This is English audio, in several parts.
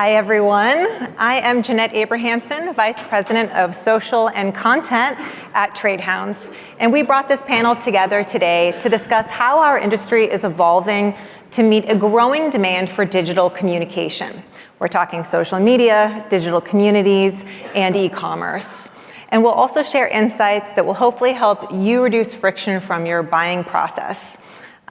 Hi, everyone. I am Jeanette Abrahamson, Vice President of Social and Content at TradeHounds. And we brought this panel together today to discuss how our industry is evolving to meet a growing demand for digital communication. We're talking social media, digital communities, and e-commerce. And we'll also share insights that will hopefully help you reduce friction from your buying process.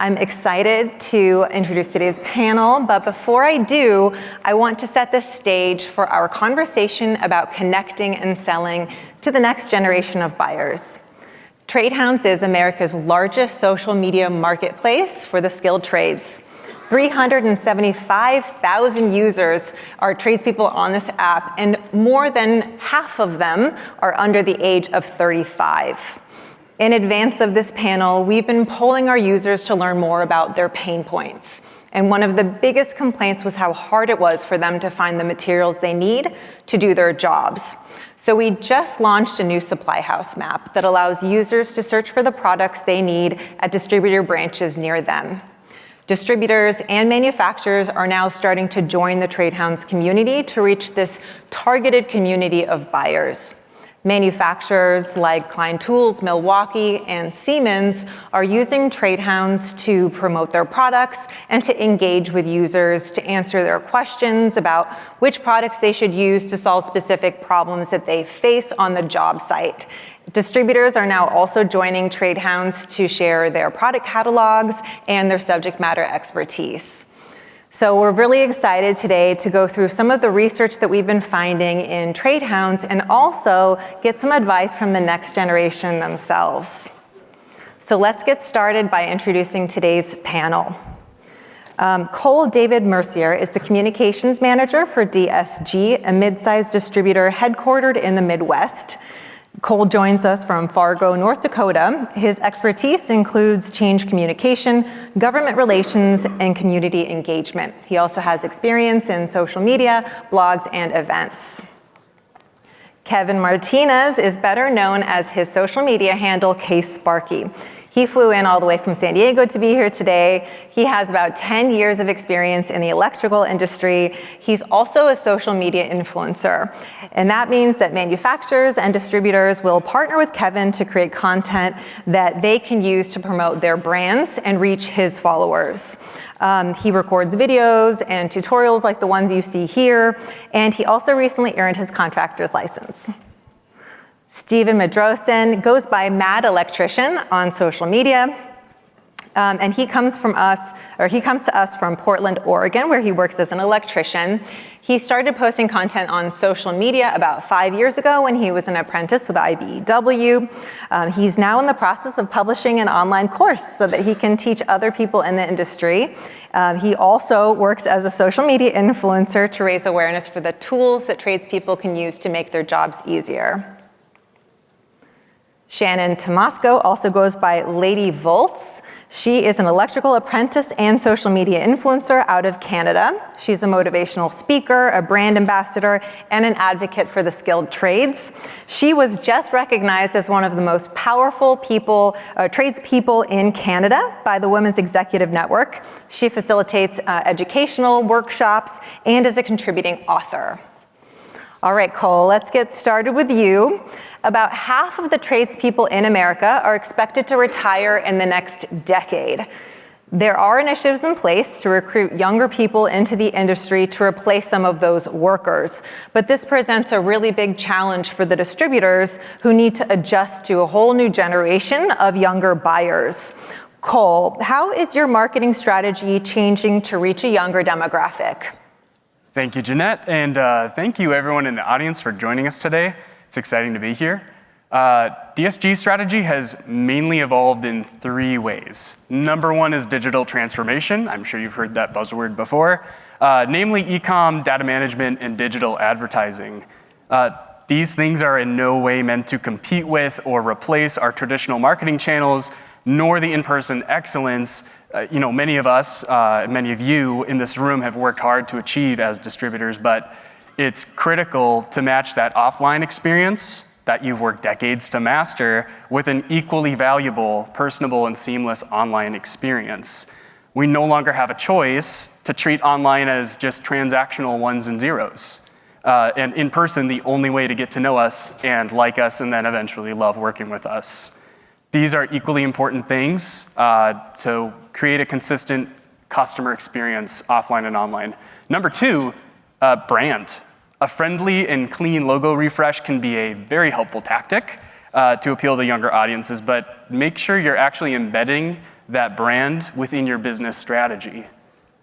I'm excited to introduce today's panel, but before I do, I want to set the stage for our conversation about connecting and selling to the next generation of buyers. TradeHounds is America's largest social media marketplace for the skilled trades. 375,000 users are tradespeople on this app, and more than half of them are under the age of 35. In advance of this panel, we've been polling our users to learn more about their pain points. And one of the biggest complaints was how hard it was for them to find the materials they need to do their jobs. So we just launched a new supply house map that allows users to search for the products they need at distributor branches near them. Distributors and manufacturers are now starting to join the TradeHounds community to reach this targeted community of buyers. Manufacturers like Klein Tools, Milwaukee, and Siemens are using TradeHounds to promote their products and to engage with users to answer their questions about which products they should use to solve specific problems that they face on the job site. Distributors are now also joining TradeHounds to share their product catalogs and their subject matter expertise. So we're really excited today to go through some of the research that we've been finding in TradeHounds and also get some advice from the next generation themselves. So let's get started by introducing today's panel. Cole David Mercier is the communications manager for DSG, a mid-sized distributor headquartered in the Midwest. Cole joins us from Fargo, North Dakota. His expertise includes change communication, government relations, and community engagement. He also has experience in social media, blogs, and events. Kevin Martinez is better known as his social media handle, KSparky. He flew in all the way from San Diego to be here today. He has about 10 years of experience in the electrical industry. He's also a social media influencer. And that means that manufacturers and distributors will partner with Kevin to create content that they can use to promote their brands and reach his followers. He records videos and tutorials like the ones you see here. And he also recently earned his contractor's license. Steven Medrosen goes by Mad Electrician on social media. And he comes to us from Portland, Oregon, where he works as an electrician. He started posting content on social media about 5 years ago when he was an apprentice with IBEW. He's now in the process of publishing an online course so that he can teach other people in the industry. He also works as a social media influencer to raise awareness for the tools that tradespeople can use to make their jobs easier. Shannon Tomasco also goes by Lady Volts. She is an electrical apprentice and social media influencer out of Canada. She's a motivational speaker, a brand ambassador, and an advocate for the skilled trades. She was just recognized as one of the most powerful tradespeople in Canada by the Women's Executive Network. She facilitates educational workshops and is a contributing author. All right, Cole, let's get started with you. About half of the tradespeople in America are expected to retire in the next decade. There are initiatives in place to recruit younger people into the industry to replace some of those workers. But this presents a really big challenge for the distributors who need to adjust to a whole new generation of younger buyers. Cole, how is your marketing strategy changing to reach a younger demographic? Thank you, Jeanette, and thank you everyone in the audience for joining us today. It's exciting to be here. DSG's strategy has mainly evolved in 3 ways. Number 1 is digital transformation. I'm sure you've heard that buzzword before, namely e-com, data management, and digital advertising. These things are in no way meant to compete with or replace our traditional marketing channels, nor the in-person excellence many of us, many of you in this room have worked hard to achieve as distributors, but it's critical to match that offline experience that you've worked decades to master with an equally valuable, personable, and seamless online experience. We no longer have a choice to treat online as just transactional ones and zeros. And in person, the only way to get to know us and like us and then eventually love working with us. These are equally important things to create a consistent customer experience offline and online. Number two, brand. A friendly and clean logo refresh can be a very helpful tactic to appeal to younger audiences, but make sure you're actually embedding that brand within your business strategy.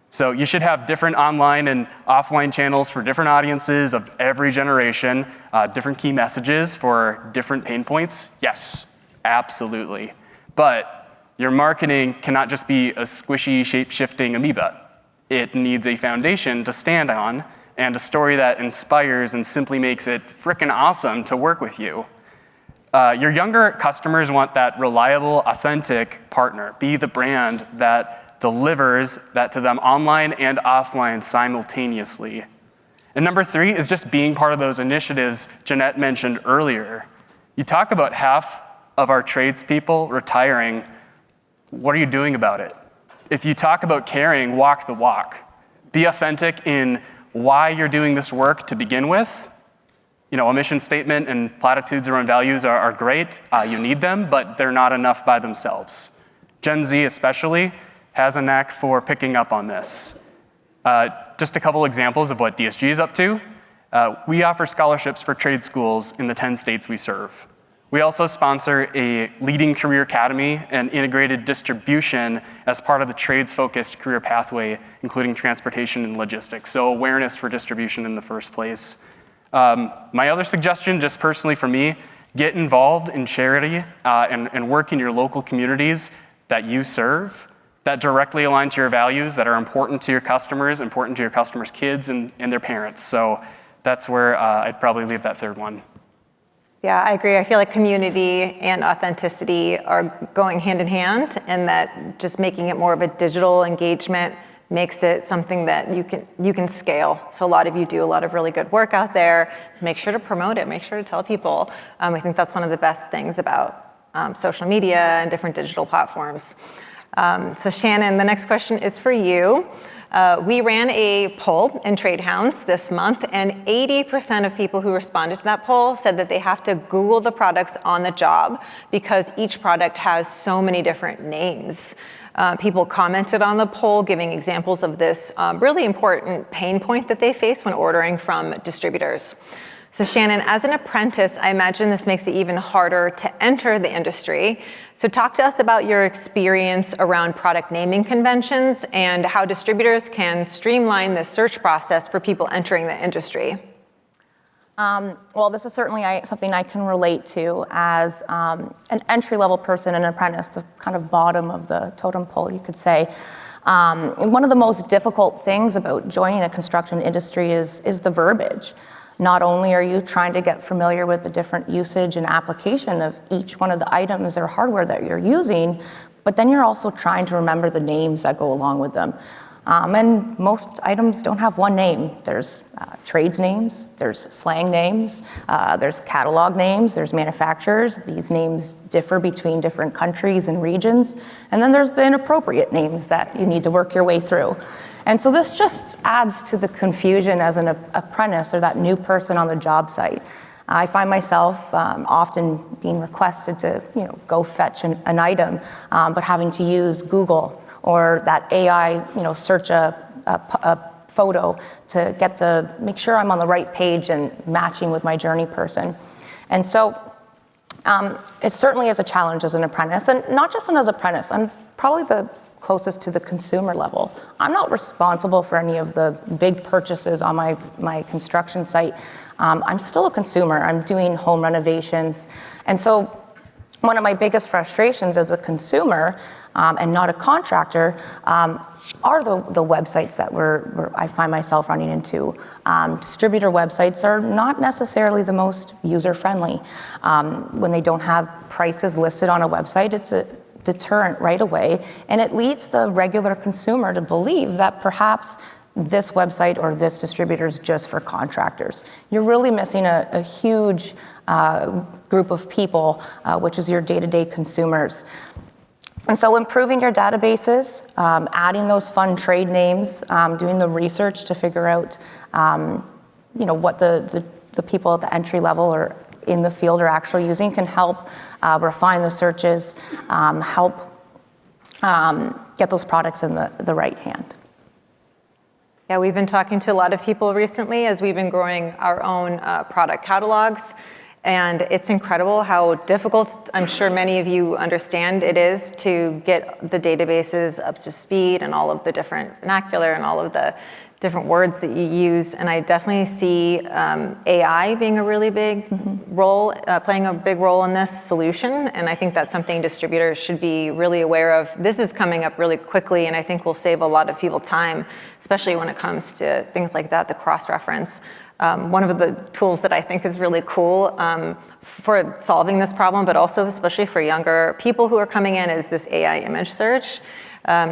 So you should have different online and offline channels for different audiences of every generation, different key messages for different pain points. Yes, absolutely. But your marketing cannot just be a squishy, shape-shifting amoeba. It needs a foundation to stand on and a story that inspires and simply makes it frickin' awesome to work with you. Your younger customers want that reliable, authentic partner. Be the brand that delivers that to them online and offline simultaneously. And number three is just being part of those initiatives Jeanette mentioned earlier. You talk about half of our tradespeople retiring. What are you doing about it? If you talk about caring, walk the walk. Be authentic in why you're doing this work to begin with. A mission statement and platitudes around values are great. You need them, but they're not enough by themselves. Gen Z especially has a knack for picking up on this. Just a couple examples of what DSG is up to. We offer scholarships for trade schools in the 10 states we serve. We also sponsor a leading career academy and integrated distribution as part of the trades-focused career pathway, including transportation and logistics. So awareness for distribution in the first place. My other suggestion, just personally for me, get involved in charity and work in your local communities that you serve, that directly align to your values, that are important to your customers, important to your customers' kids and their parents. So that's where I'd probably leave that third one. Yeah, I agree. I feel like community and authenticity are going hand in hand, and that just making it more of a digital engagement makes it something that you can scale. So a lot of you do a lot of really good work out there. Make sure to promote it. Make sure to tell people. I think that's one of the best things about social media and different digital platforms. So Shannon, the next question is for you. We ran a poll in TradeHounds this month, and 80% of people who responded to that poll said that they have to Google the products on the job because each product has so many different names. People commented on the poll, giving examples of this really important pain point that they face when ordering from distributors. So Shannon, as an apprentice, I imagine this makes it even harder to enter the industry. So talk to us about your experience around product naming conventions and how distributors can streamline the search process for people entering the industry. Well, this is certainly something I can relate to as an entry-level person, an apprentice, the kind of bottom of the totem pole, you could say. One of the most difficult things about joining a construction industry is the verbiage. Not only are you trying to get familiar with the different usage and application of each one of the items or hardware that you're using, but then you're also trying to remember the names that go along with them. And most items don't have one name. There's trades names, there's slang names, there's catalog names, there's manufacturers. These names differ between different countries and regions. And then there's the inappropriate names that you need to work your way through. And so this just adds to the confusion as an apprentice or that new person on the job site. I find myself often being requested to go fetch an item, but having to use Google or that AI, search a photo to make sure I'm on the right page and matching with my journey person. And so it certainly is a challenge as an apprentice, and not just as an apprentice. I'm probably the closest to the consumer level. I'm not responsible for any of the big purchases on my construction site. I'm still a consumer. I'm doing home renovations. And so one of my biggest frustrations as a consumer and not a contractor are the websites that I find myself running into. Distributor websites are not necessarily the most user-friendly. When they don't have prices listed on a website, it's a deterrent right away, and it leads the regular consumer to believe that perhaps this website or this distributor is just for contractors. You're really missing a huge group of people, which is your day-to-day consumers. And so improving your databases, adding those fun trade names, doing the research to figure out, what the people at the entry level or in the field are actually using can help refine the searches, help get those products in the right hand. Yeah, we've been talking to a lot of people recently as we've been growing our own product catalogs. And it's incredible how difficult, I'm sure many of you understand, it is to get the databases up to speed and all of the different vernacular and all of the different words that you use. And I definitely see AI being a really big role, playing a big role in this solution. And I think that's something distributors should be really aware of. This is coming up really quickly, and I think will save a lot of people time, especially when it comes to things like that, the cross-reference. One of the tools that I think is really cool for solving this problem, but also especially for younger people who are coming in, is this AI image search.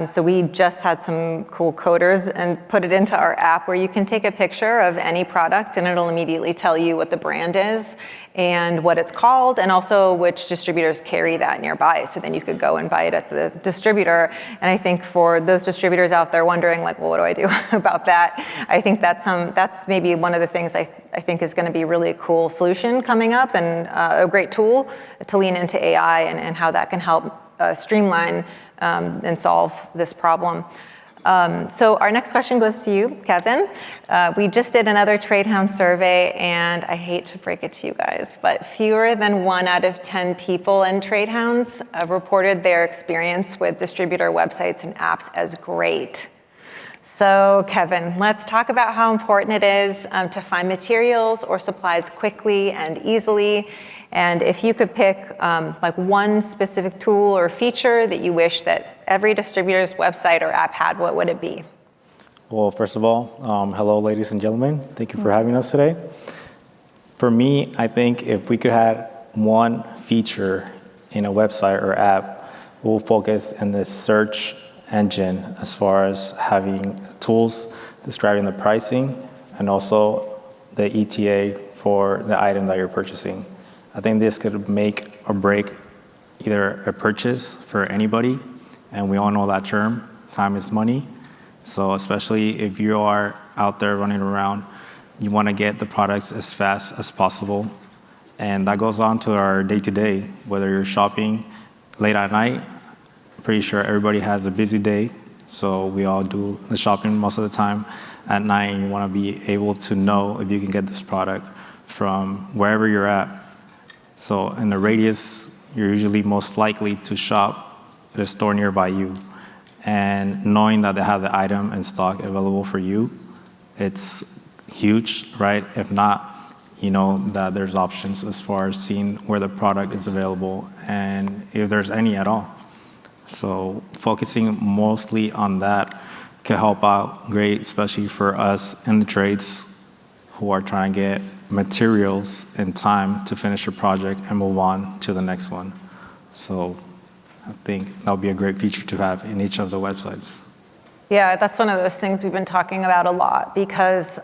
So we just had some cool coders and put it into our app where you can take a picture of any product and it'll immediately tell you what the brand is and what it's called, and also which distributors carry that nearby. So then you could go and buy it at the distributor. And I think for those distributors out there wondering, like, well, what do I do about that? I think that's maybe one of the things I think is going to be a really cool solution coming up, and a great tool to lean into AI and how that can help streamline and solve this problem. So our next question goes to you, Kevin. We just did another TradeHound survey, and I hate to break it to you guys, but fewer than 1 out of 10 people in TradeHounds reported their experience with distributor websites and apps as great. So Kevin, let's talk about how important it is to find materials or supplies quickly and easily. And if you could pick like one specific tool or feature that you wish that every distributor's website or app had, what would it be? Well, first of all, hello, ladies and gentlemen. Thank you for having us today. For me, I think if we could have one feature in a website or app, we'll focus in the search engine as far as having tools describing the pricing and also the ETA for the item that you're purchasing. I think this could make or break either a purchase for anybody, and we all know that term, time is money. So especially if you are out there running around, you want to get the products as fast as possible. And that goes on to our day-to-day, whether you're shopping late at night. I'm pretty sure everybody has a busy day, so we all do the shopping most of the time at night, and you want to be able to know if you can get this product from wherever you're at. So in the radius, you're usually most likely to shop at a store nearby you. And knowing that they have the item in stock available for you, it's huge, right? If not, you know that there's options as far as seeing where the product is available and if there's any at all. So focusing mostly on that can help out great, especially for us in the trades who are trying to get materials in time to finish a project and move on to the next one. So I think that would be a great feature to have in each of the websites. Yeah, that's one of those things we've been talking about a lot because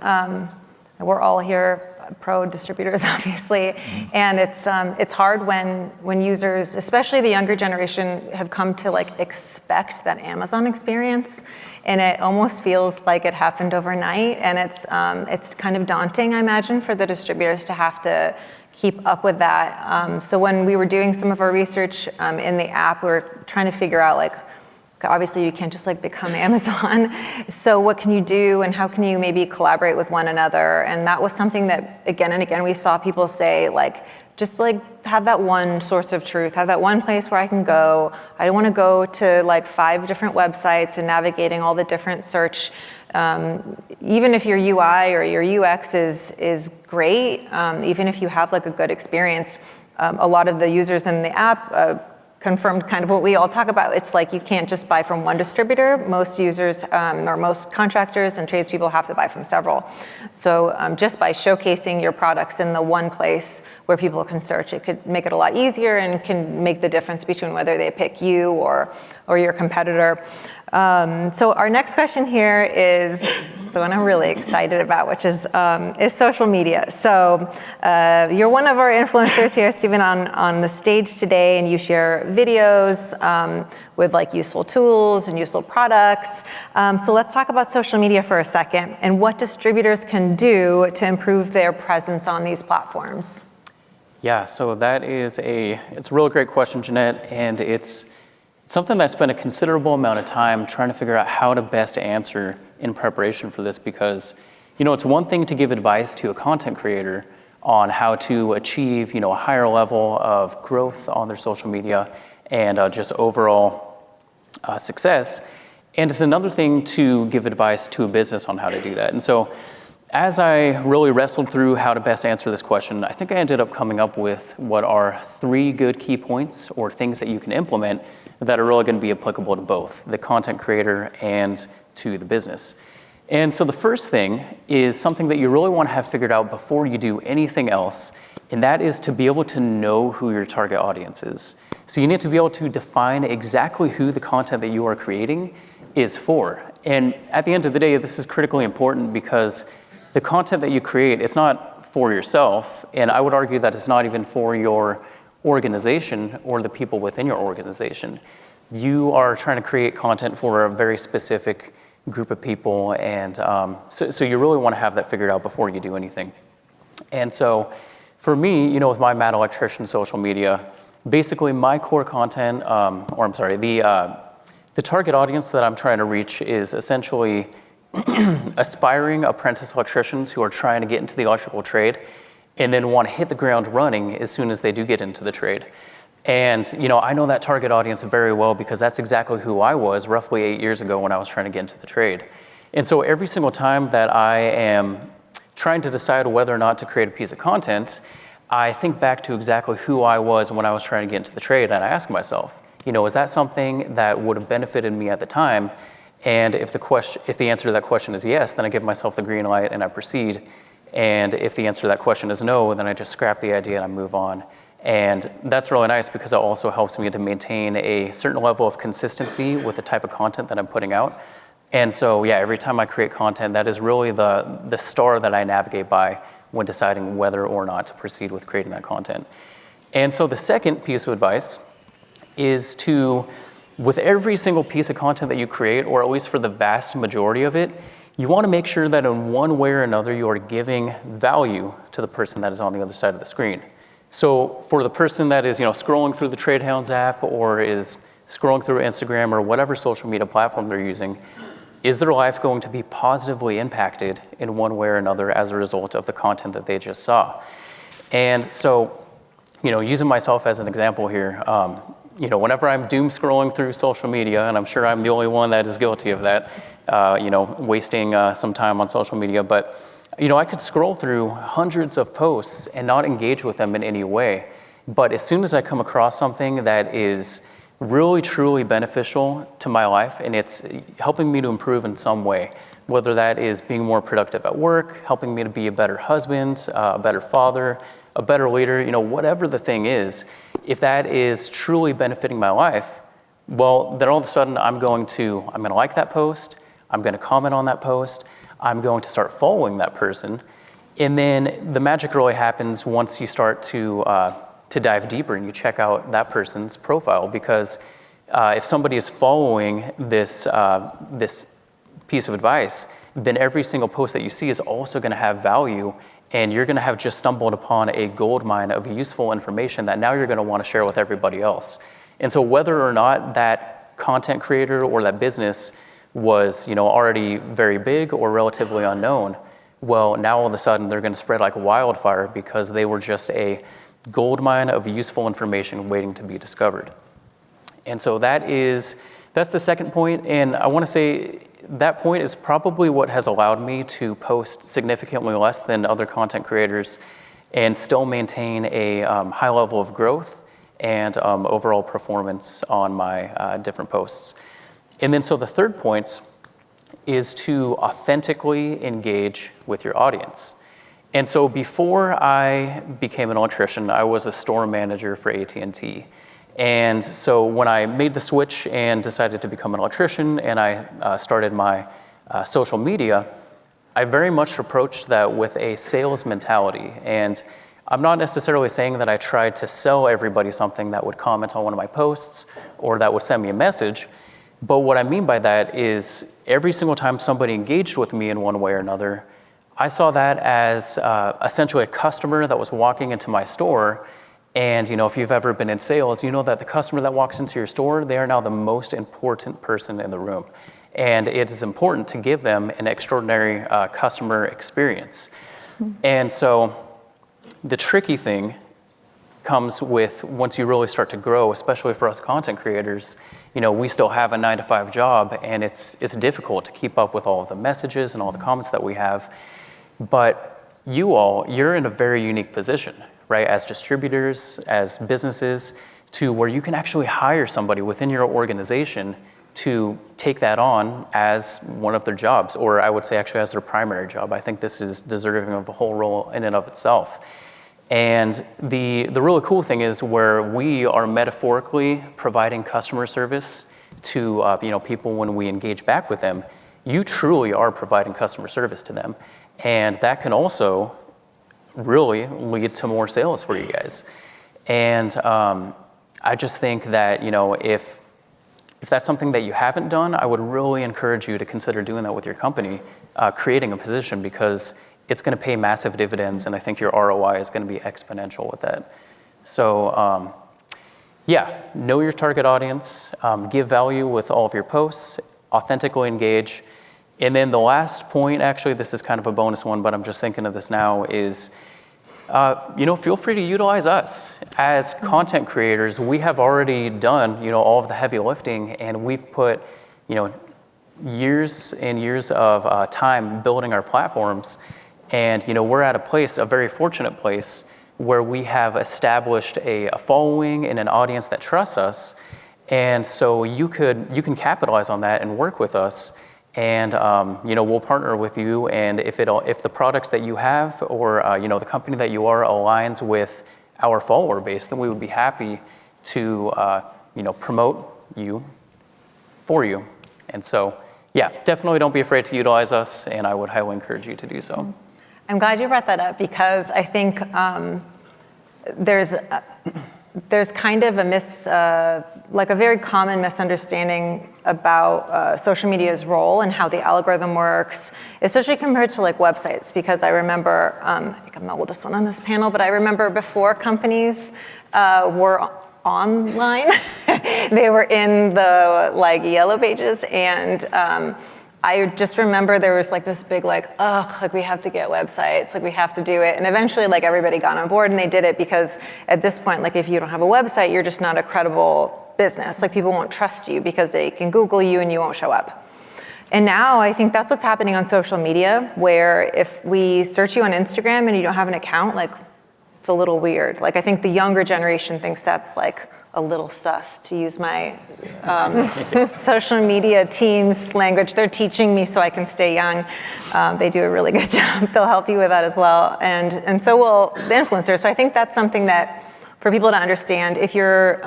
we're all here pro distributors, obviously, and it's hard when users, especially the younger generation, have come to like expect that Amazon experience, and it almost feels like it happened overnight, and it's kind of daunting, I imagine, for the distributors to have to keep up with that. So when we were doing some of our research in the app, we were trying to figure out, like, obviously you can't just like become Amazon. So what can you do, and how can you maybe collaborate with one another? And that was something that again and again we saw people say, like, just like have that one source of truth, have that one place where I can go. I don't want to go to like 5 different websites and navigating all the different search. Even if your UI or your UX is great, even if you have like a good experience, a lot of the users in the app confirmed kind of what we all talk about. It's like you can't just buy from one distributor. Most users or most contractors and tradespeople have to buy from several. So just by showcasing your products in the one place where people can search, it could make it a lot easier and can make the difference between whether they pick you or your competitor. So our next question here is, the one I'm really excited about, which is social media. So you're one of our influencers here, Stephen, on the stage today, and you share videos with like useful tools and useful products. So let's talk about social media for a second and what distributors can do to improve their presence on these platforms. Yeah, so it's a really great question, Jeanette, and it's something that I spent a considerable amount of time trying to figure out how to best answer in preparation for this, because, it's one thing to give advice to a content creator on how to achieve, a higher level of growth on their social media and just overall success. And it's another thing to give advice to a business on how to do that. And so as I really wrestled through how to best answer this question, I think I ended up coming up with what are 3 good key points or things that you can implement that are really going to be applicable to both the content creator and to the business. And so the first thing is something that you really want to have figured out before you do anything else, and that is to be able to know who your target audience is. So you need to be able to define exactly who the content that you are creating is for. And at the end of the day, this is critically important because the content that you create, it's not for yourself, and I would argue that it's not even for your organization or the people within your organization. You are trying to create content for a very specific group of people, and so you really want to have that figured out before you do anything. And so for me, with my Mad Electrician social media, basically my core content, the target audience that I'm trying to reach is essentially aspiring apprentice electricians who are trying to get into the electrical trade and then want to hit the ground running as soon as they do get into the trade. And, I know that target audience very well because that's exactly who I was roughly 8 years ago when I was trying to get into the trade. And so every single time that I am trying to decide whether or not to create a piece of content, I think back to exactly who I was when I was trying to get into the trade, and I ask myself, is that something that would have benefited me at the time? And if the answer to that question is yes, then I give myself the green light and I proceed. And if the answer to that question is no, then I just scrap the idea and I move on. And that's really nice because it also helps me to maintain a certain level of consistency with the type of content that I'm putting out. And so, every time I create content, that is really the star that I navigate by when deciding whether or not to proceed with creating that content. And so the second piece of advice is to, with every single piece of content that you create, or at least for the vast majority of it, you want to make sure that in one way or another you are giving value to the person that is on the other side of the screen. So for the person that is, scrolling through the TradeHounds app or is scrolling through Instagram or whatever social media platform they're using, is their life going to be positively impacted in one way or another as a result of the content that they just saw? And so, using myself as an example here, whenever I'm doom scrolling through social media, and I'm sure I'm the only one that is guilty of that, wasting some time on social media, but I could scroll through hundreds of posts and not engage with them in any way. But as soon as I come across something that is really, truly beneficial to my life, and it's helping me to improve in some way, whether that is being more productive at work, helping me to be a better husband, a better father, a better leader, whatever the thing is, if that is truly benefiting my life, well, then all of a sudden I'm going to like that post, I'm going to comment on that post, I'm going to start following that person, and then the magic really happens once you start to dive deeper and you check out that person's profile, because if somebody is following this piece of advice, then every single post that you see is also going to have value, and you're going to have just stumbled upon a gold mine of useful information that now you're going to want to share with everybody else. And so whether or not that content creator or that business was, already very big or relatively unknown, well, now all of a sudden they're going to spread like wildfire because they were just a gold mine of useful information waiting to be discovered. And so that's the second point, and I want to say that point is probably what has allowed me to post significantly less than other content creators and still maintain a high level of growth and overall performance on my different posts. And then so the third point is to authentically engage with your audience. And so before I became an electrician, I was a store manager for AT&T. And so when I made the switch and decided to become an electrician and I started my social media, I very much approached that with a sales mentality. And I'm not necessarily saying that I tried to sell everybody something that would comment on one of my posts or that would send me a message. But what I mean by that is every single time somebody engaged with me in one way or another, I saw that as essentially a customer that was walking into my store. And if you've ever been in sales, you know that the customer that walks into your store, they are now the most important person in the room. And it is important to give them an extraordinary customer experience. And so the tricky thing comes with once you really start to grow, especially for us content creators, we still have a 9-to-5 job, and it's difficult to keep up with all of the messages and all the comments that we have. But you're in a very unique position, right? As distributors, as businesses, to where you can actually hire somebody within your organization to take that on as one of their jobs, or I would say actually as their primary job. I think this is deserving of a whole role in and of itself. And the really cool thing is where we are metaphorically providing customer service to people when we engage back with them, you truly are providing customer service to them. And that can also really lead to more sales for you guys. And I just think that, if that's something that you haven't done, I would really encourage you to consider doing that with your company, creating a position, because it's going to pay massive dividends, and I think your ROI is going to be exponential with that. So, know your target audience, give value with all of your posts, authentically engage. And then the last point, actually, this is kind of a bonus one, but I'm just thinking of this now, is feel free to utilize us. As content creators, we have already done, all of the heavy lifting, and we've put, years and years of time building our platforms. And, we're at a very fortunate place where we have established a following and an audience that trusts us. And so you can capitalize on that and work with us. And we'll partner with you, and if the products that you have or the company that you are aligns with our follower base, then we would be happy to promote you for you. And so definitely don't be afraid to utilize us, and I would highly encourage you to do so. I'm glad you brought that up, because I think there's kind of a very common misunderstanding about social media's role and how the algorithm works, especially compared to websites. Because I remember, I think I'm the oldest one on this panel, but I remember before companies were online, they were in the yellow pages, and I just remember there was this big we have to get websites, we have to do it. And eventually everybody got on board and they did it, because at this point, if you don't have a website, you're just not a credible business. People won't trust you because they can Google you and you won't show up. And now I think that's what's happening on social media, where if we search you on Instagram and you don't have an account, it's a little weird. I think the younger generation thinks that's a little sus, to use my social media team's language. They're teaching me so I can stay young. They do a really good job. They'll help you with that as well. And so will the influencers. So I think that's something that for people to understand, if you're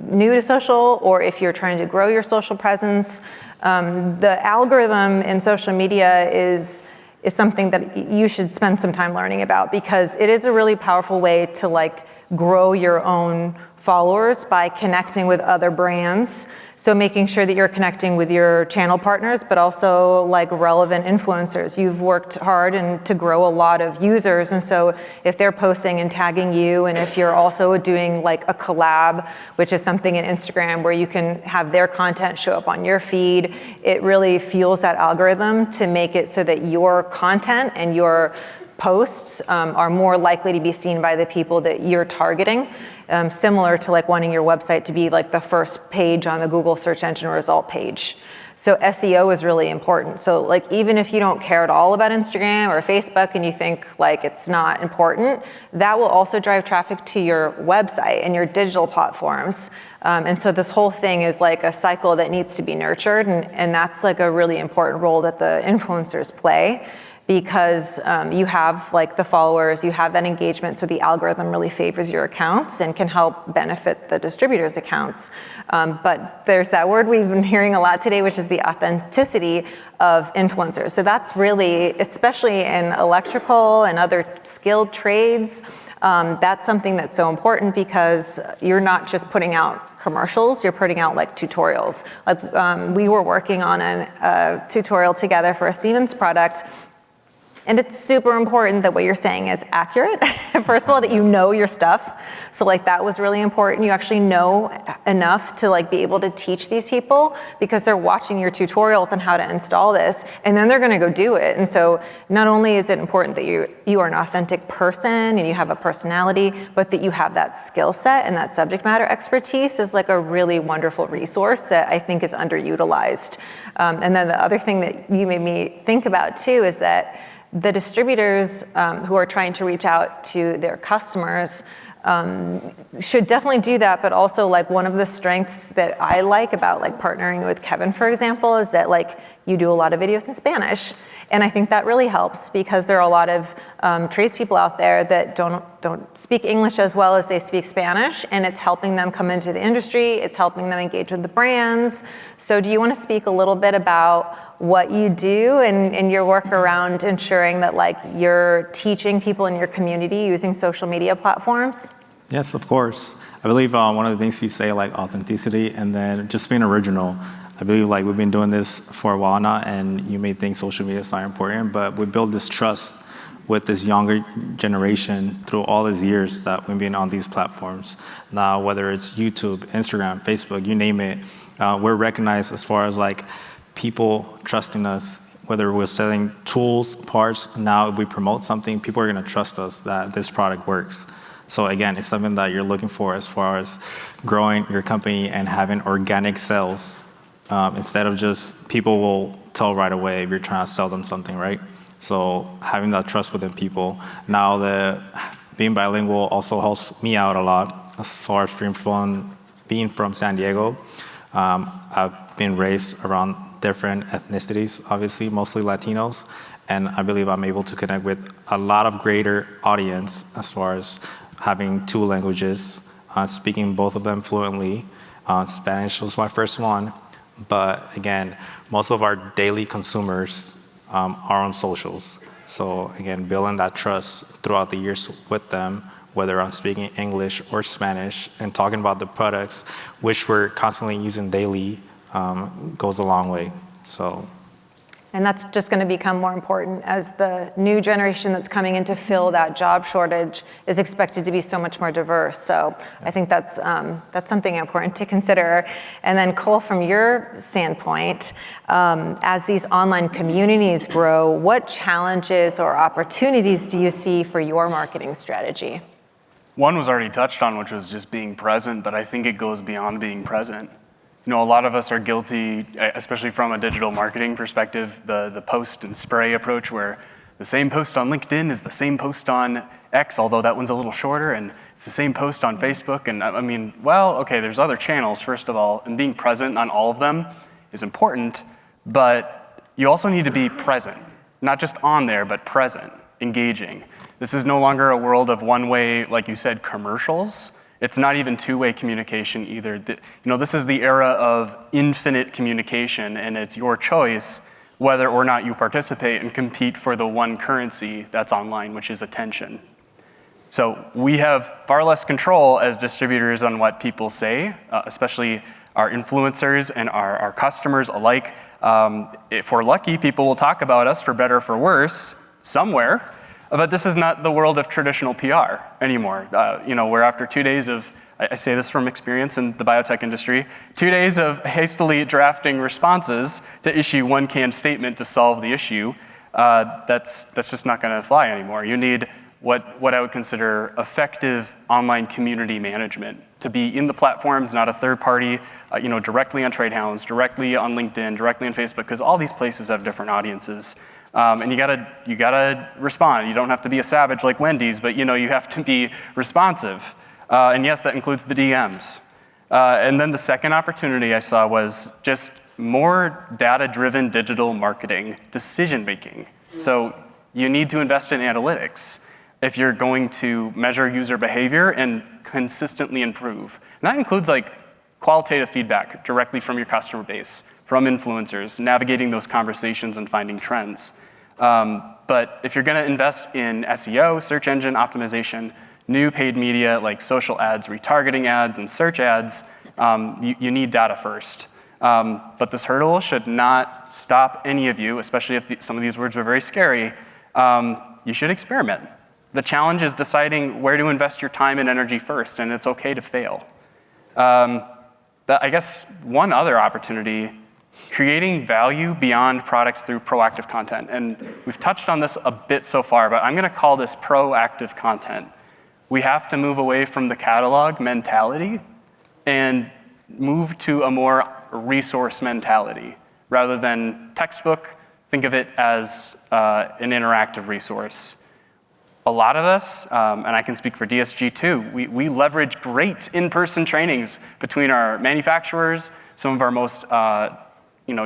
new to social, or if you're trying to grow your social presence, the algorithm in social media is something that you should spend some time learning about, because it is a really powerful way to grow your own followers by connecting with other brands. So making sure that you're connecting with your channel partners, but also relevant influencers. You've worked hard to grow a lot of users. And so if they're posting and tagging you, and if you're also doing a collab, which is something in Instagram where you can have their content show up on your feed, it really fuels that algorithm to make it so that your content and your posts are more likely to be seen by the people that you're targeting, similar to wanting your website to be the first page on the Google search engine result page. So SEO is really important. So even if you don't care at all about Instagram or Facebook and you think it's not important, that will also drive traffic to your website and your digital platforms. And so this whole thing is a cycle that needs to be nurtured, and that's a really important role that the influencers play. because you have like the followers, you have that engagement, so the algorithm really favors your accounts and can help benefit the distributors' accounts. But there's that word we've been hearing a lot today, which is the authenticity of influencers. So that's really, especially in electrical and other skilled trades, that's something that's so important because you're not just putting out commercials, you're putting out like tutorials. Like we were working on a tutorial together for a Siemens product. And it's super important that what you're saying is accurate. First of all, that you know your stuff. So like that was really important. You actually know enough to like be able to teach these people because they're watching your tutorials on how to install this, and then they're gonna go do it. And so not only is it important that you are an authentic person and you have a personality, but that you have that skill set and that subject matter expertise is like a really wonderful resource that I think is underutilized. And then the other thing that you made me think about too is that the distributors who are trying to reach out to their customers should definitely do that, but also like one of the strengths that I like about like partnering with Kevin, for example, is that like you do a lot of videos in Spanish. And I think that really helps because there are a lot of tradespeople out there that don't speak English as well as they speak Spanish, and it's helping them come into the industry, it's helping them engage with the brands. So do you want to speak a little bit about what you do and your work around ensuring that like you're teaching people in your community using social media platforms? Yes, of course. I believe one of the things you say, like authenticity and then just being original. I believe like we've been doing this for a while now, and you may think social media is not important, but we build this trust with this younger generation through all these years that we've been on these platforms. Now, whether it's YouTube, Instagram, Facebook, you name it, we're recognized as far as like people trusting us, whether we're selling tools, parts. Now if we promote something, people are gonna trust us that this product works. So again, it's something that you're looking for as far as growing your company and having organic sales. Instead of just, people will tell right away if you're trying to sell them something, right? So having that trust within people. Now being bilingual also helps me out a lot as far as being from San Diego. I've been raised around different ethnicities, obviously, mostly Latinos. And I believe I'm able to connect with a lot of greater audience as far as having two languages, speaking both of them fluently. Spanish was my first one. But again, most of our daily consumers are on socials. So again, building that trust throughout the years with them, whether I'm speaking English or Spanish and talking about the products, which we're constantly using daily, goes a long way. So. And that's just going to become more important as the new generation that's coming in to fill that job shortage is expected to be so much more diverse. So I think that's something important to consider. And then Cole, from your standpoint, as these online communities grow, what challenges or opportunities do you see for your marketing strategy? One was already touched on, which was just being present, but I think it goes beyond being present. You know, a lot of us are guilty, especially from a digital marketing perspective, the post and spray approach where the same post on LinkedIn is the same post on X, although that one's a little shorter, and it's the same post on Facebook. And I mean, well, okay, there's other channels, first of all, and being present on all of them is important, but you also need to be present, not just on there, but present, engaging. This is no longer a world of one-way, like you said, commercials. It's not even two-way communication either. This is the era of infinite communication, and it's your choice whether or not you participate and compete for the one currency that's online, which is attention. So we have far less control as distributors on what people say, especially our influencers and our customers alike. If we're lucky, people will talk about us for better or for worse somewhere. But this is not the world of traditional PR anymore. Where after 2 days of, I say this from experience in the biotech industry, 2 days of hastily drafting responses to issue one canned statement to solve the issue, that's just not gonna fly anymore. You need what I would consider effective online community management to be in the platforms, not a third party, directly on TradeHounds, directly on LinkedIn, directly on Facebook, because all these places have different audiences. And you gotta respond. You don't have to be a savage like Wendy's, but you have to be responsive. And yes, that includes the DMs. And then the second opportunity I saw was just more data-driven digital marketing decision-making. So You need to invest in analytics if you're going to measure user behavior and consistently improve. And that includes like qualitative feedback directly from your customer base, from influencers, navigating those conversations and finding trends. But if you're gonna invest in SEO, search engine optimization, new paid media like social ads, retargeting ads, and search ads, you need data first. But this hurdle should not stop any of you, especially if some of these words were very scary. You should experiment. The challenge is deciding where to invest your time and energy first, and it's okay to fail. I guess one other opportunity, creating value beyond products through proactive content. And we've touched on this a bit so far, but I'm gonna call this proactive content. We have to move away from the catalog mentality and move to a more resource mentality. Rather than textbook, think of it as an interactive resource. A lot of us, and I can speak for DSG too, we leverage great in-person trainings between our manufacturers, some of our most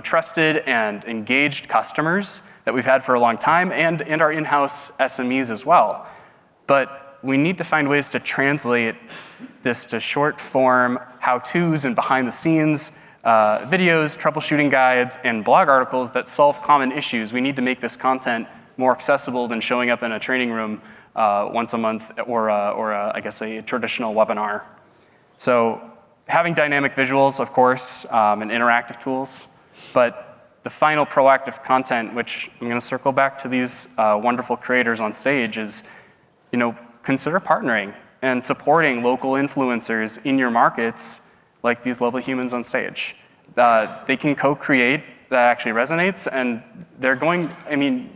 trusted and engaged customers that we've had for a long time, and our in-house SMEs as well. But we need to find ways to translate this to short form how-tos and behind the scenes videos, troubleshooting guides, and blog articles that solve common issues. We need to make this content more accessible than showing up in a training room once a month or I guess a traditional webinar. So having dynamic visuals, of course, and interactive tools, but the final proactive content, which I'm gonna circle back to these wonderful creators on stage, is consider partnering and supporting local influencers in your markets like these lovely humans on stage. They can co-create that actually resonates, and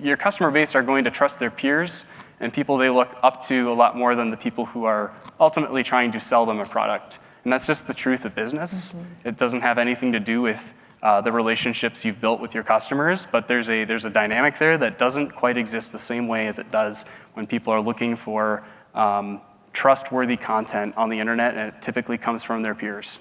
your customer base are going to trust their peers and people they look up to a lot more than the people who are ultimately trying to sell them a product. And that's just the truth of business. It doesn't have anything to do with the relationships you've built with your customers, but there's a dynamic there that doesn't quite exist the same way as it does when people are looking for trustworthy content on the internet, and it typically comes from their peers.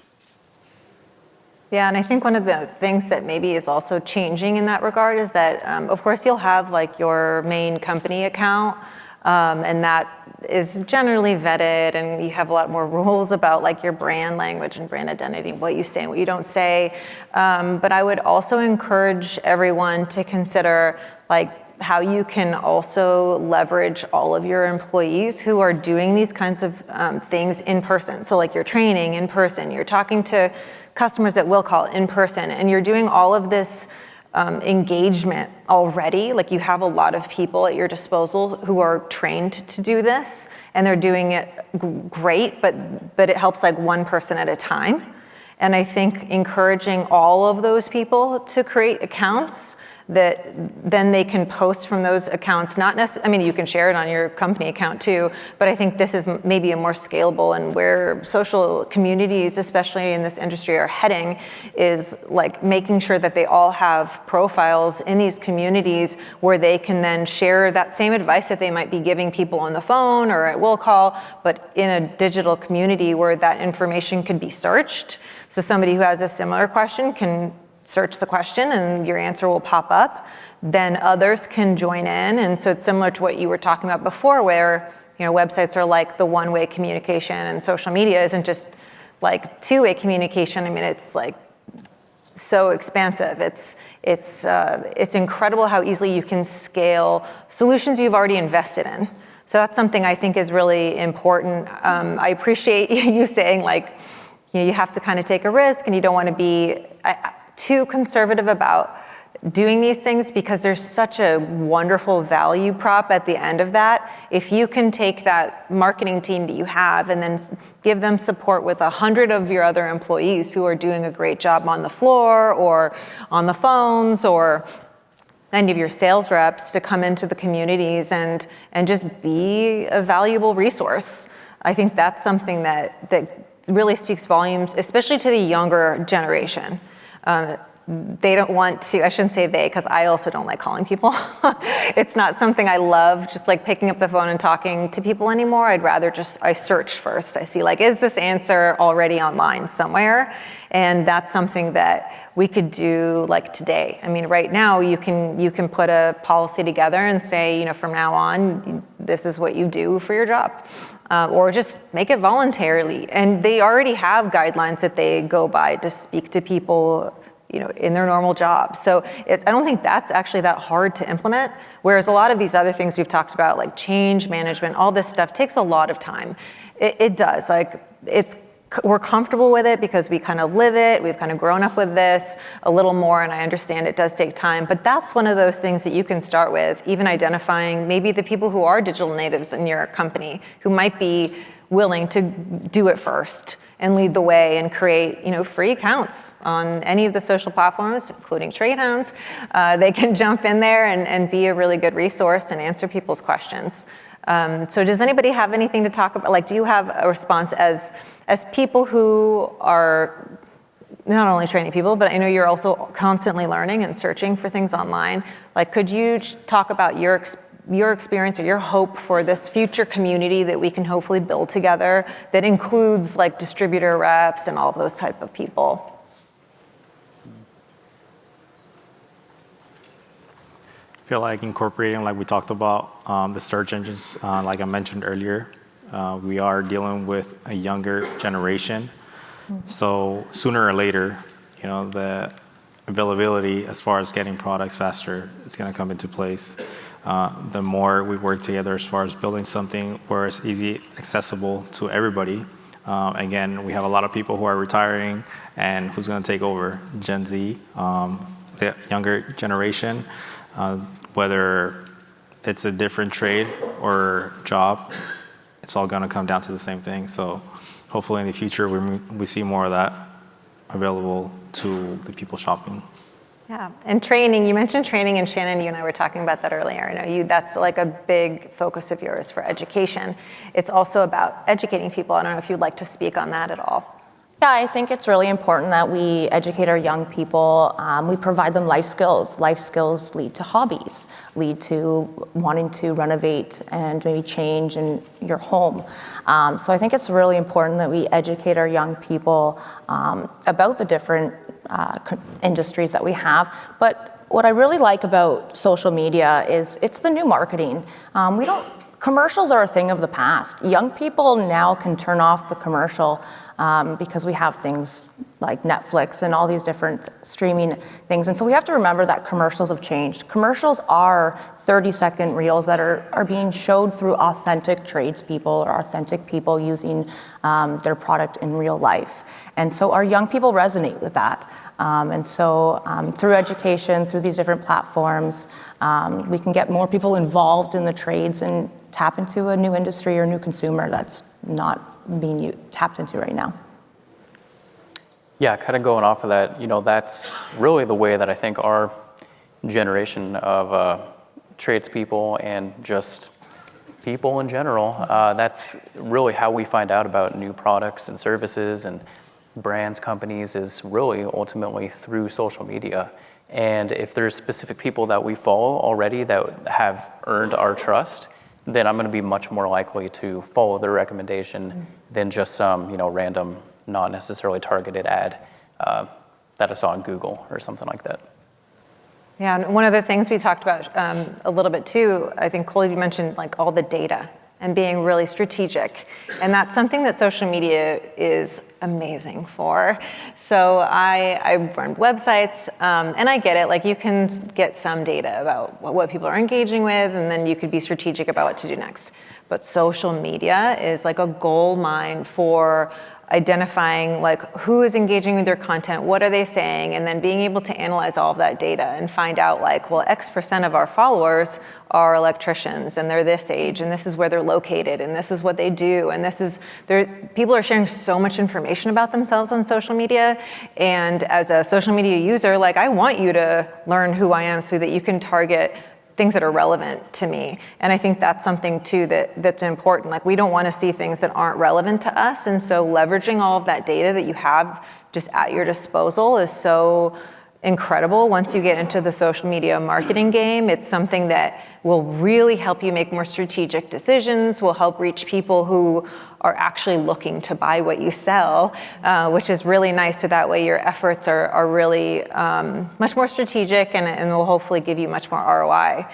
Yeah, and I think one of the things that maybe is also changing in that regard is that, of course, you'll have like your main company account, and that is generally vetted, and you have a lot more rules about like your brand language and brand identity, what you say and what you don't say. But I would also encourage everyone to consider like how you can also leverage all of your employees who are doing these kinds of things in person. So like you're training in person, you're talking to customers at will call in person, and you're doing all of this engagement already. Like you have a lot of people at your disposal who are trained to do this, and they're doing it great, but it helps like one person at a time. And I think encouraging all of those people to create accounts that then they can post from those accounts, not necessarily, you can share it on your company account too, but I think this is maybe a more scalable, and where social communities, especially in this industry, are heading is like making sure that they all have profiles in these communities where they can then share that same advice that they might be giving people on the phone or at will call, but in a digital community where that information could be searched. So somebody who has a similar question can search the question and your answer will pop up. Then others can join in. And so it's similar to what you were talking about before, where websites are like the one-way communication, and social media isn't just like two-way communication. It's like so expansive. It's incredible how easily you can scale solutions you've already invested in. So that's something I think is really important. I appreciate you saying like, you have to kind of take a risk, and you don't want to be too conservative about doing these things, because there's such a wonderful value prop at the end of that. If you can take that marketing team that you have and then give them support with 100 of your other employees who are doing a great job on the floor or on the phones, or any of your sales reps to come into the communities and just be a valuable resource. I think that's something that really speaks volumes, especially to the younger generation. they don't want to, I shouldn't say they, because I also don't like calling people. It's not something I love, just like picking up the phone and talking to people anymore. I'd rather I search first. I see like, is this answer already online somewhere? And that's something that we could do like today. I mean, right now you can put a policy together and say, from now on, this is what you do for your job. Or just make it voluntarily. And they already have guidelines that they go by to speak to people in their normal job. So I don't think that's actually that hard to implement. Whereas a lot of these other things we've talked about, like change management, all this stuff takes a lot of time. It does. Like we're comfortable with it because we kind of live it. We've kind of grown up with this a little more, and I understand it does take time. But that's one of those things that you can start with, even identifying maybe the people who are digital natives in your company who might be willing to do it first and lead the way and create, free accounts on any of the social platforms, including Trade Hounds. They can jump in there and be a really good resource and answer people's questions. So does anybody have anything to talk about? Like, do you have a response as people who are not only training people, but I know you're also constantly learning and searching for things online. Like, could you talk about your experience or your hope for this future community that we can hopefully build together that includes like distributor reps and all of those type of people? I feel like incorporating, like we talked about, the search engines, like I mentioned earlier, we are dealing with a younger generation. So sooner or later, the availability as far as getting products faster is going to come into place. The more we work together as far as building something where it's easy, accessible to everybody. Again, we have a lot of people who are retiring, and who's going to take over? Gen Z, the younger generation. Whether it's a different trade or job, it's all going to come down to the same thing. So hopefully in the future we see more of that available to the people shopping. Yeah, and training, you mentioned training, and Shannon, you and I were talking about that earlier. I know that's like a big focus of yours for education. It's also about educating people. I don't know if you'd like to speak on that at all. Yeah, I think it's really important that we educate our young people. We provide them life skills. Life skills lead to hobbies, lead to wanting to renovate and maybe change in your home. So I think it's really important that we educate our young people about the different industries that we have. But what I really like about social media is it's the new marketing. Commercials are a thing of the past. Young people now can turn off the commercial because we have things like Netflix and all these different streaming things. And so we have to remember that commercials have changed. Commercials are 30-second reels that are being showed through authentic tradespeople or authentic people using their product in real life. And so our young people resonate with that. And so through education, through these different platforms, we can get more people involved in the trades and tap into a new industry or new consumer that's not being tapped into right now. Yeah, kind of going off of that, that's really the way that I think our generation of tradespeople and just people in general, that's really how we find out about new products and services and brands, companies, is really ultimately through social media. And if there's specific people that we follow already that have earned our trust, then I'm going to be much more likely to follow their recommendation than just some, random, not necessarily targeted ad that I saw on Google or something like that. Yeah, and one of the things we talked about a little bit too, I think Cole, you mentioned like all the data and being really strategic. And that's something that social media is amazing for. So I run websites, and I get it, like you can get some data about what people are engaging with, and then you could be strategic about what to do next. But social media is like a gold mine for identifying like who is engaging with your content, what are they saying, and then being able to analyze all of that data and find out like, well, X% of our followers are electricians and they're this age and this is where they're located and this is what they do and people are sharing so much information about themselves on social media. And as a social media user, like I want you to learn who I am so that you can target things that are relevant to me. And I think that's something too that's important. Like we don't want to see things that aren't relevant to us. And so leveraging all of that data that you have just at your disposal is so incredible once you get into the social media marketing game. It's something that will really help you make more strategic decisions, will help reach people who are actually looking to buy what you sell, which is really nice. So that way your efforts are really much more strategic and will hopefully give you much more ROI.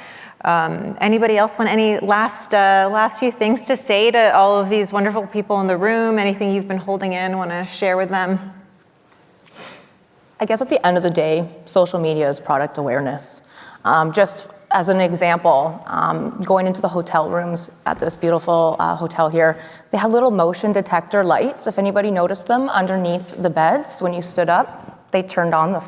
Anybody else want any last few things to say to all of these wonderful people in the room? Anything you've been holding in, want to share with them? I guess at the end of the day, social media is product awareness. Just as an example, going into the hotel rooms at this beautiful hotel here, they had little motion detector lights. If anybody noticed them underneath the beds when you stood up, they turned on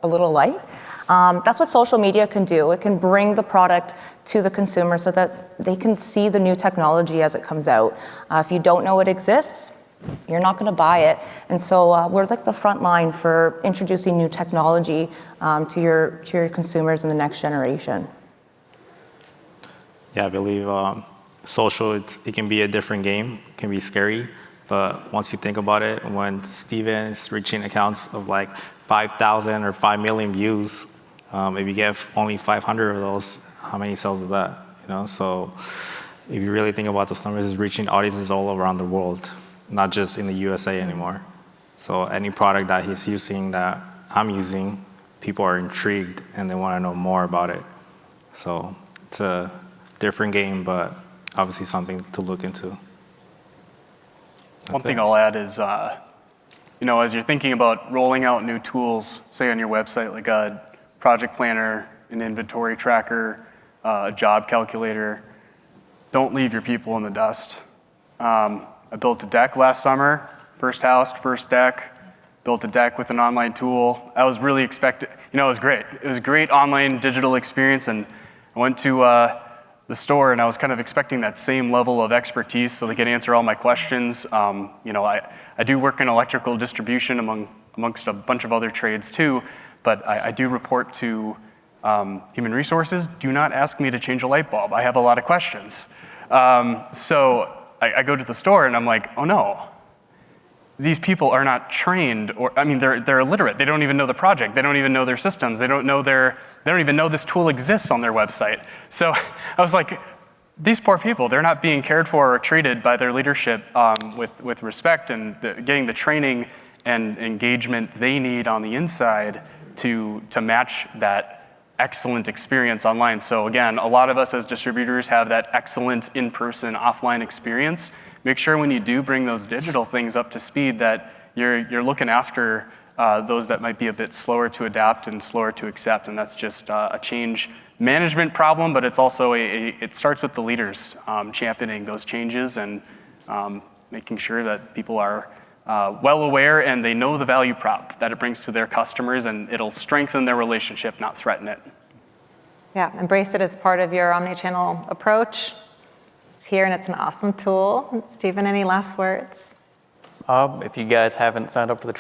a little light. That's what social media can do. It can bring the product to the consumer so that they can see the new technology as it comes out. If you don't know it exists, you're not going to buy it. And so we're like the front line for introducing new technology to your consumers in the next generation. Yeah, I believe social, it can be a different game, it can be scary, but once you think about it, when Steven is reaching accounts of like 5,000 or 5 million views, if you get only 500 of those, how many sales is that? You know, so if you really think about those numbers, it's reaching audiences all around the world, not just in the USA anymore. So any product that he's using, that I'm using, people are intrigued and they want to know more about it. So it's a different game, but obviously something to look into. One thing I'll add is, as you're thinking about rolling out new tools, say on your website, like a project planner, an inventory tracker, a job calculator, don't leave your people in the dust. I built a deck last summer, first house, first deck, built a deck with an online tool. I was really expecting, it was great. It was a great online digital experience, and I went to the store and I was kind of expecting that same level of expertise so they could answer all my questions. I do work in electrical distribution amongst a bunch of other trades too, but I do report to human resources. Do not ask me to change a light bulb. I have a lot of questions. So I go to the store and I'm like, oh no, these people are not trained, they're illiterate. They don't even know the project. They don't even know their systems. They don't even know this tool exists on their website. So I was like, these poor people, they're not being cared for or treated by their leadership with respect and getting the training and engagement they need on the inside to match that excellent experience online. So again, a lot of us as distributors have that excellent in-person, offline experience. Make sure when you do bring those digital things up to speed that you're looking after those that might be a bit slower to adapt and slower to accept, and that's just a change management problem, but it's also it starts with the leaders championing those changes and making sure that people are well aware and they know the value prop that it brings to their customers, and it'll strengthen their relationship, not threaten it. Yeah, embrace it as part of your omni-channel approach. It's here and it's an awesome tool. Stephen, any last words? If you guys haven't signed up for the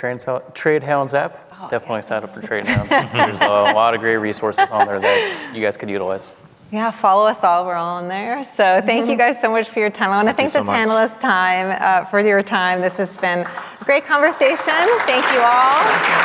Trade Hounds app, definitely sign up for Trade Hounds. There's a lot of great resources on there that you guys could utilize. Yeah, follow us all. We're all in there. So thank you guys so much for your time. I want to thank the panelists for your time. This has been a great conversation. Thank you all.